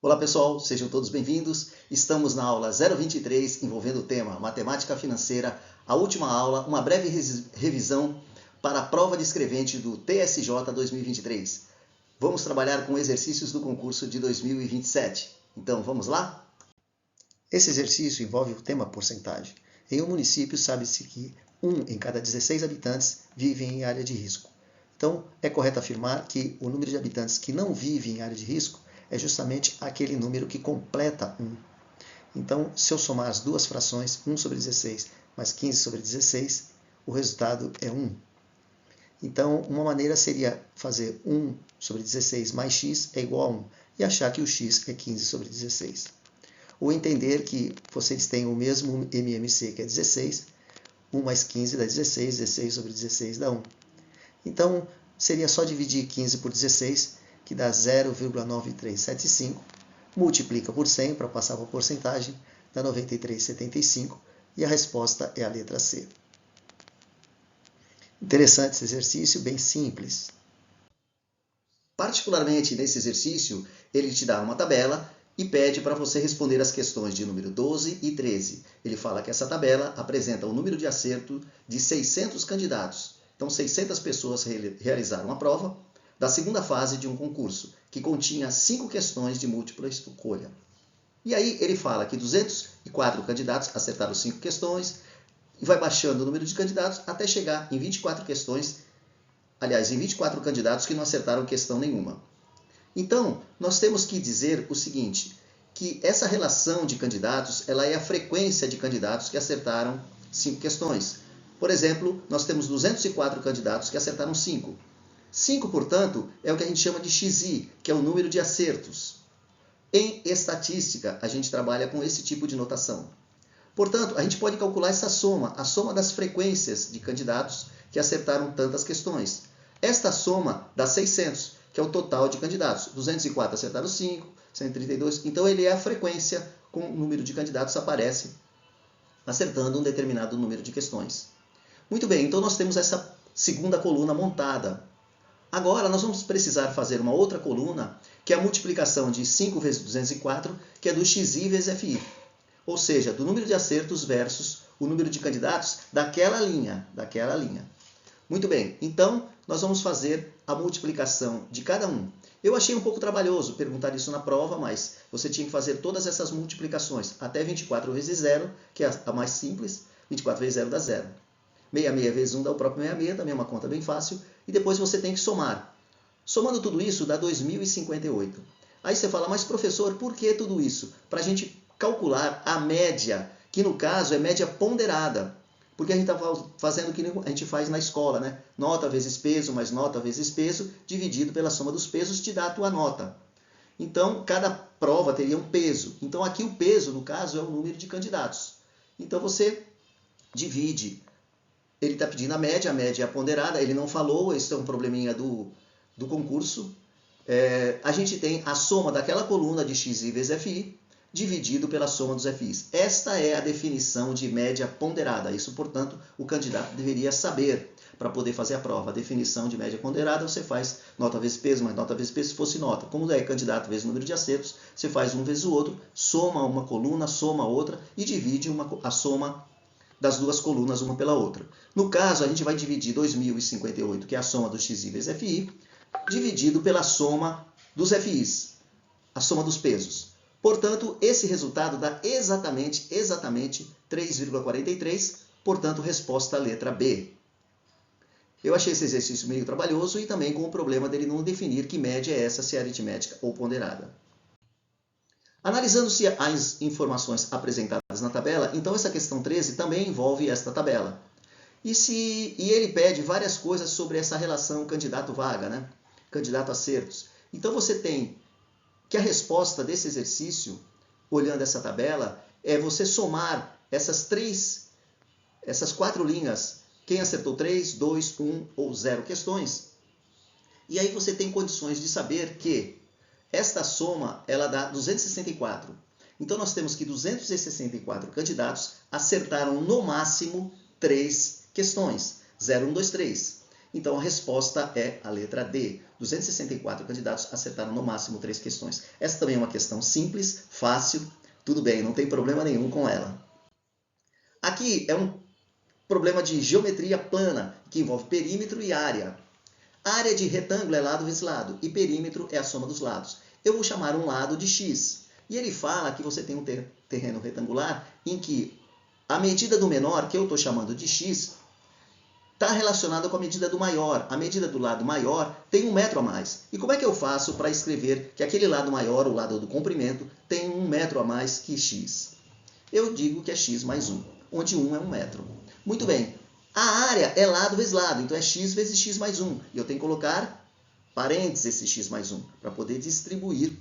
Olá pessoal, sejam todos bem-vindos. Estamos na aula 023 envolvendo o tema Matemática Financeira, a última aula, uma breve revisão para a prova de escrevente do TSJ 2023. Vamos trabalhar com exercícios do concurso de 2027. Então vamos lá? Esse exercício envolve o tema porcentagem. Em um município sabe-se que 1 em cada 16 habitantes vive em área de risco. Então é correto afirmar que o número de habitantes que não vive em área de risco é justamente aquele número que completa 1. Então, se eu somar as duas frações, 1 sobre 16 mais 15 sobre 16, o resultado é 1. Então, uma maneira seria fazer 1 sobre 16 mais x é igual a 1 e achar que o x é 15 sobre 16. Ou entender que vocês têm o mesmo MMC, que é 16, 1 mais 15 dá 16, 16 sobre 16 dá 1. Então, seria só dividir 15 por 16, que dá 0,9375, multiplica por 100 para passar para a porcentagem, dá 93,75 e a resposta é a letra C. Interessante esse exercício, bem simples. Particularmente nesse exercício, ele te dá uma tabela e pede para você responder as questões de número 12 e 13. Ele fala que essa tabela apresenta o número de acerto de 600 candidatos. Então, 600 pessoas realizaram a prova da segunda fase de um concurso, que continha 5 questões de múltipla escolha. E aí ele fala que 204 candidatos acertaram 5 questões, e vai baixando o número de candidatos até chegar em 24 questões, aliás, em 24 candidatos que não acertaram questão nenhuma. Então, nós temos que dizer o seguinte, que essa relação de candidatos, ela é a frequência de candidatos que acertaram 5 questões. Por exemplo, nós temos 204 candidatos que acertaram 5. 5, portanto, é o que a gente chama de XI, que é o número de acertos. Em estatística, a gente trabalha com esse tipo de notação. Portanto, a gente pode calcular essa soma, a soma das frequências de candidatos que acertaram tantas questões. Esta soma dá 600, que é o total de candidatos. 204 acertaram 5, 132. Então, ele é a frequência com o número de candidatos aparece acertando um determinado número de questões. Muito bem, então nós temos essa segunda coluna montada. Agora, nós vamos precisar fazer uma outra coluna, que é a multiplicação de 5 vezes 204, que é do XI vezes FI. Ou seja, do número de acertos versus o número de candidatos daquela linha. Muito bem, então nós vamos fazer a multiplicação de cada um. Eu achei um pouco trabalhoso perguntar isso na prova, mas você tinha que fazer todas essas multiplicações até 24 vezes 0, que é a mais simples. 24 vezes 0 dá 0. 66 vezes 1 dá o próprio 66, também é uma conta bem fácil. E depois você tem que somar. Somando tudo isso dá 2058. Aí você fala, mas professor, por que tudo isso? Para a gente calcular a média, que no caso é média ponderada. Porque a gente está fazendo o que a gente faz na escola, né? Nota vezes peso mais nota vezes peso, dividido pela soma dos pesos, te dá a tua nota. Então, cada prova teria um peso. Então, aqui o peso, no caso, é o número de candidatos. Então, você divide. Ele está pedindo a média é a ponderada, ele não falou, esse é um probleminha do concurso. A gente tem a soma daquela coluna de XI vezes FI, dividido pela soma dos FIs. Esta é a definição de média ponderada. Isso, portanto, o candidato deveria saber para poder fazer a prova. A definição de média ponderada, você faz nota vezes peso, mais nota vezes peso, se fosse nota. Como é candidato vezes número de acertos, você faz um vezes o outro, soma uma coluna, soma outra e divide a soma das duas colunas uma pela outra. No caso, a gente vai dividir 2058, que é a soma do XI vezes FI, dividido pela soma dos FIs, a soma dos pesos. Portanto, esse resultado dá exatamente 3,43, portanto, resposta letra B. Eu achei esse exercício meio trabalhoso e também com o problema dele não definir que média é essa, se é aritmética ou ponderada. Analisando-se as informações apresentadas na tabela, então essa questão 13 também envolve esta tabela. E ele pede várias coisas sobre essa relação candidato-vaga, né? Candidato-acertos. Então você tem que a resposta desse exercício, olhando essa tabela, é você somar essas 4 linhas. Quem acertou 3, 2, 1 ou 0 questões. E aí você tem condições de saber que esta soma, ela dá 264. Então, nós temos que 264 candidatos acertaram no máximo 3 questões. 0, 1, 2, 3. Então a resposta é a letra D. 264 candidatos acertaram no máximo 3 questões. Essa também é uma questão simples, fácil, tudo bem, não tem problema nenhum com ela. Aqui é um problema de geometria plana, que envolve perímetro e área. A área de retângulo é lado vezes lado, e perímetro é a soma dos lados. Eu vou chamar um lado de x. E ele fala que você tem um terreno retangular em que a medida do menor, que eu estou chamando de x, está relacionada com a medida do maior. A medida do lado maior tem 1 metro a mais. E como é que eu faço para escrever que aquele lado maior, o lado do comprimento, tem 1 metro a mais que x? Eu digo que é x mais 1, onde 1 é 1 metro. Muito bem. A área é lado vezes lado, então é x vezes x mais 1. E eu tenho que colocar parênteses esse x mais 1, para poder distribuir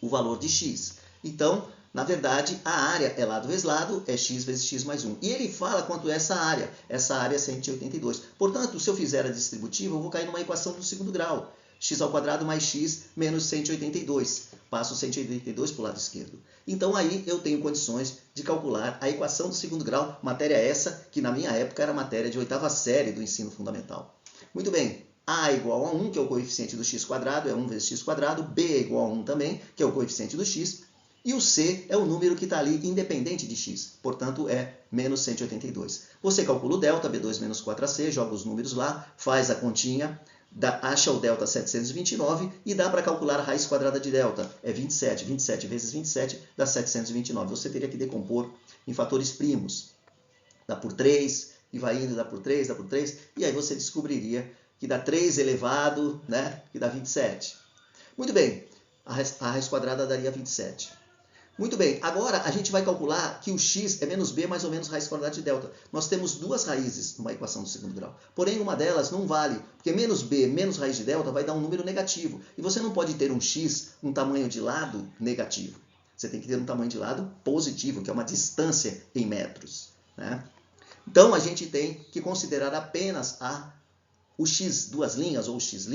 o valor de x. Então, na verdade, a área é lado vezes lado, é x vezes x mais 1. E ele fala quanto é essa área. Essa área é 182. Portanto, se eu fizer a distributiva, eu vou cair numa equação do segundo grau. X ao quadrado mais x menos 182. Passo 182 para o lado esquerdo. Então, aí eu tenho condições de calcular a equação do segundo grau, matéria essa que na minha época era matéria de 8ª série do ensino fundamental. Muito bem. A igual a 1, que é o coeficiente do x quadrado, é 1 vezes x quadrado. B é igual a 1 também, que é o coeficiente do x. E o C é o número que está ali independente de x, portanto é menos 182. Você calcula o delta, B2 menos 4AC, joga os números lá, faz a continha, acha o delta 729 e dá para calcular a raiz quadrada de delta. É 27. 27 vezes 27 dá 729. Você teria que decompor em fatores primos. Dá por 3, e vai indo, dá por 3, dá por 3, e aí você descobriria que dá 3 elevado, né? Que dá 27. Muito bem, a raiz quadrada daria 27. Muito bem, agora a gente vai calcular que o x é menos b mais ou menos raiz quadrada de delta. Nós temos duas raízes numa equação do segundo grau. Porém, uma delas não vale, porque menos b menos raiz de delta vai dar um número negativo. E você não pode ter um x, um tamanho de lado negativo. Você tem que ter um tamanho de lado positivo, que é uma distância em metros, né? Então, a gente tem que considerar apenas o x duas linhas ou o x',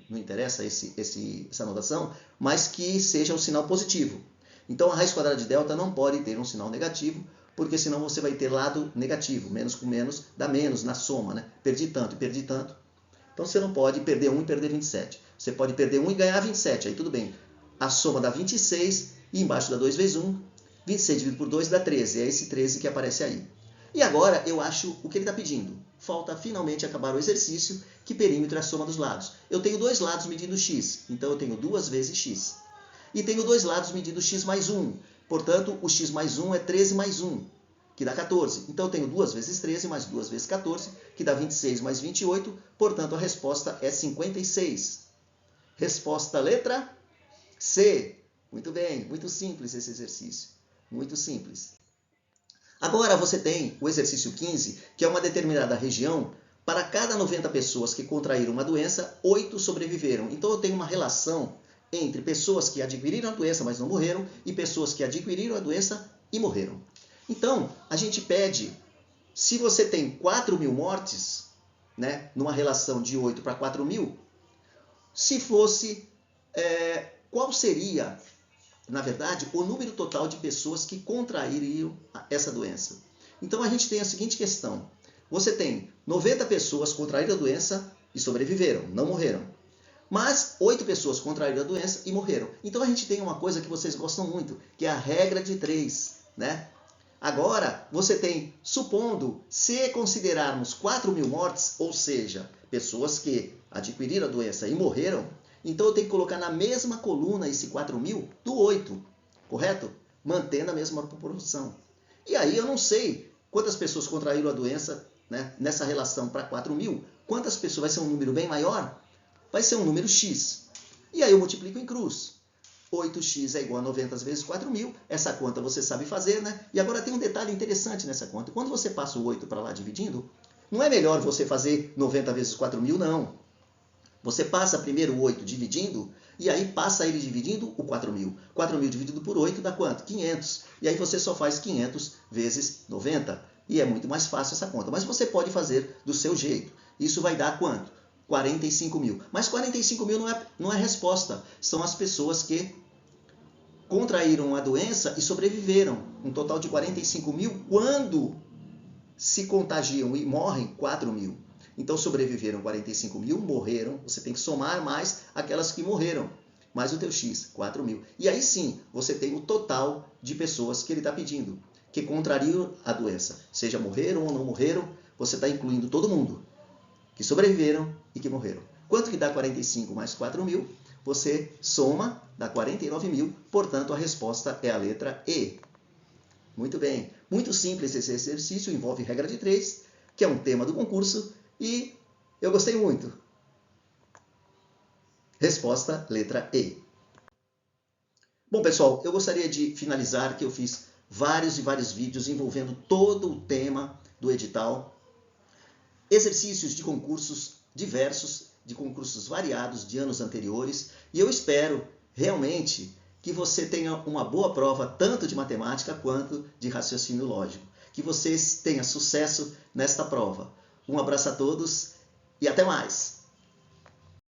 não interessa essa notação, mas que seja um sinal positivo. Então, a raiz quadrada de delta não pode ter um sinal negativo, porque senão você vai ter lado negativo. Menos com menos dá menos na soma, né? Perdi tanto e perdi tanto. Então, você não pode perder 1 e perder 27. Você pode perder 1 e ganhar 27, aí tudo bem. A soma dá 26 e embaixo dá 2 vezes 1. 26 dividido por 2 dá 13. É esse 13 que aparece aí. E agora eu acho o que ele está pedindo. Falta finalmente acabar o exercício, que perímetro é a soma dos lados. Eu tenho dois lados medindo x, então eu tenho 2 vezes x. E tenho dois lados medindo x mais 1. Portanto, o x mais 1 é 13 mais 1, que dá 14. Então, eu tenho 2 vezes 13 mais 2 vezes 14, que dá 26 mais 28. Portanto, a resposta é 56. Resposta letra C. Muito bem, muito simples esse exercício. Muito simples. Agora, você tem o exercício 15, que é uma determinada região. Para cada 90 pessoas que contraíram uma doença, 8 sobreviveram. Então, eu tenho uma relação entre pessoas que adquiriram a doença, mas não morreram, e pessoas que adquiriram a doença e morreram. Então, a gente pede, se você tem 4.000 mortes, né, numa relação de 8 para 4.000, se fosse, qual seria, na verdade, o número total de pessoas que contrairiam essa doença? Então, a gente tem a seguinte questão. Você tem 90 pessoas contraíram a doença e sobreviveram, não morreram. Mas 8 pessoas contraíram a doença e morreram. Então a gente tem uma coisa que vocês gostam muito, que é a regra de 3, né? Agora, você tem, supondo, se considerarmos 4.000 mortes, ou seja, pessoas que adquiriram a doença e morreram, então eu tenho que colocar na mesma coluna esse 4.000 do 8, correto? Mantendo a mesma proporção. E aí eu não sei quantas pessoas contraíram a doença, né, nessa relação para 4.000. Quantas pessoas? Vai ser um número bem maior? Vai ser um número x. E aí eu multiplico em cruz. 8x é igual a 90 vezes 4.000. Essa conta você sabe fazer, né? E agora tem um detalhe interessante nessa conta. Quando você passa o 8 para lá dividindo, não é melhor você fazer 90 vezes 4.000, não. Você passa primeiro o 8 dividindo, e aí passa ele dividindo o 4.000. 4.000 dividido por 8 dá quanto? 500. E aí você só faz 500 vezes 90. E é muito mais fácil essa conta. Mas você pode fazer do seu jeito. Isso vai dar quanto? 45.000. Mas 45.000 não é resposta. São as pessoas que contraíram a doença e sobreviveram. Um total de 45.000 quando se contagiam e morrem 4.000. Então sobreviveram 45 mil, morreram, você tem que somar mais aquelas que morreram, mais o teu X, 4 mil. E aí sim, você tem o total de pessoas que ele está pedindo, que contrariam a doença. Seja morreram ou não morreram, você está incluindo todo mundo que sobreviveram e que morreram. Quanto que dá 45 mais 4 mil? Você soma, dá 49 mil, portanto a resposta é a letra E. Muito bem. Muito simples esse exercício, envolve regra de 3, que é um tema do concurso, e eu gostei muito. Resposta, letra E. Bom, pessoal, eu gostaria de finalizar que eu fiz vários e vários vídeos envolvendo todo o tema do edital, exercícios de concursos diversos, de concursos variados de anos anteriores, e eu espero realmente que você tenha uma boa prova tanto de matemática quanto de raciocínio lógico. Que você tenha sucesso nesta prova. Um abraço a todos e até mais!